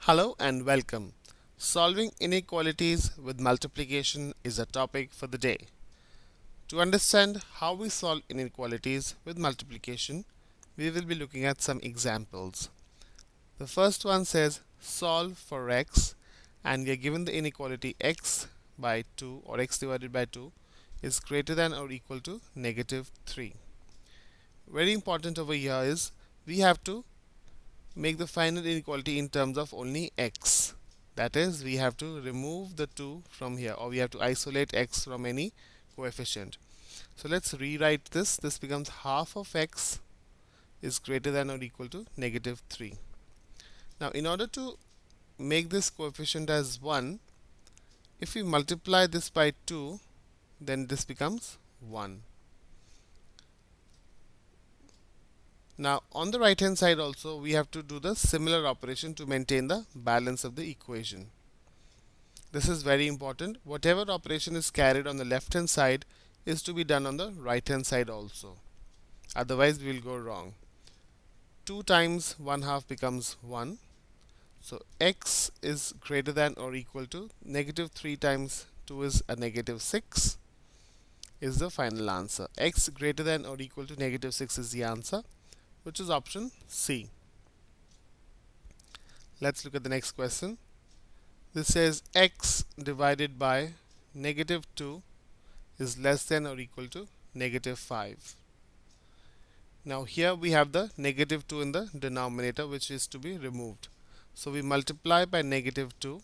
Hello and welcome. Solving inequalities with multiplication is a topic for the day. To understand how we solve inequalities with multiplication, we will be looking at some examples. The first one says solve for x, and we are given the inequality x by 2 or x divided by 2 is greater than or equal to negative 3. Very important over here is we have to make the final inequality in terms of only x. That is, we have to remove the 2 from here, or we have to isolate x from any coefficient. So let's rewrite this. This becomes half of x is greater than or equal to negative 3. Now in order to make this coefficient as 1, if we multiply this by 2, then this becomes 1. Now on the right hand side also we have to do the similar operation to maintain the balance of the equation. This is very important. Whatever operation is carried on the left hand side is to be done on the right hand side also. Otherwise we will go wrong. 2 times 1 half becomes 1. So x is greater than or equal to negative 3 times 2 is a negative 6 is the final answer. X greater than or equal to negative 6 is the answer, which is option C. Let's look at the next question. This says x divided by negative 2 is less than or equal to negative 5. Now here we have the negative 2 in the denominator, which is to be removed. So we multiply by negative 2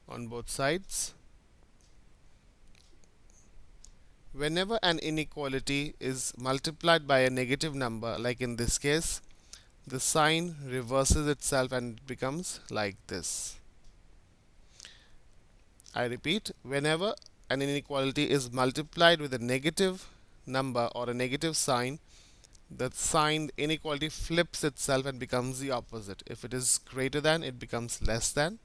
on both sides. Whenever an inequality is multiplied by a negative number, like in this case, the sign reverses itself and becomes like this. I repeat, whenever an inequality is multiplied with a negative number or a negative sign, the sign inequality flips itself and becomes the opposite. If it is greater than, it becomes less than.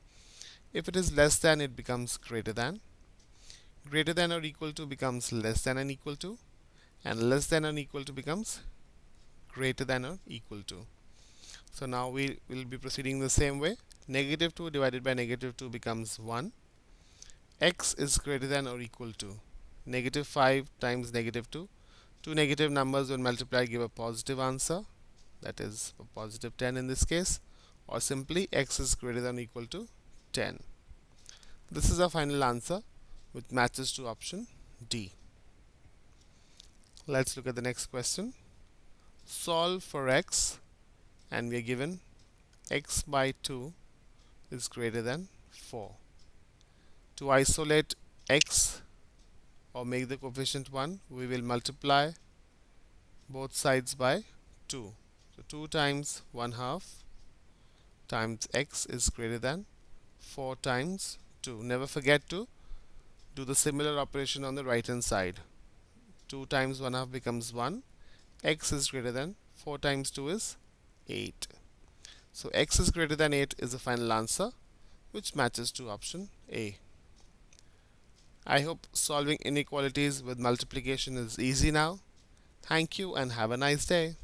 If it is less than, it becomes greater than. Greater than or equal to becomes less than and equal to, and less than and equal to becomes greater than or equal to. So now we will be proceeding the same way. Negative 2 divided by negative 2 becomes 1. X is greater than or equal to negative 5 times negative 2. Two negative numbers when multiplied give a positive answer, that is a positive 10 in this case, or simply x is greater than or equal to 10. This is our final answer, which matches to option D. Let's look at the next question. Solve for x, and we are given x by 2 is greater than 4. To isolate x or make the coefficient 1, we will multiply both sides by 2. So 2 times 1 half times x is greater than 4 times 2. Never forget to do the similar operation on the right hand side. 2 times 1 half becomes 1. X is greater than 4 times 2 is 8. So x is greater than 8 is the final answer, which matches to option A. I hope solving inequalities with multiplication is easy now. Thank you and have a nice day.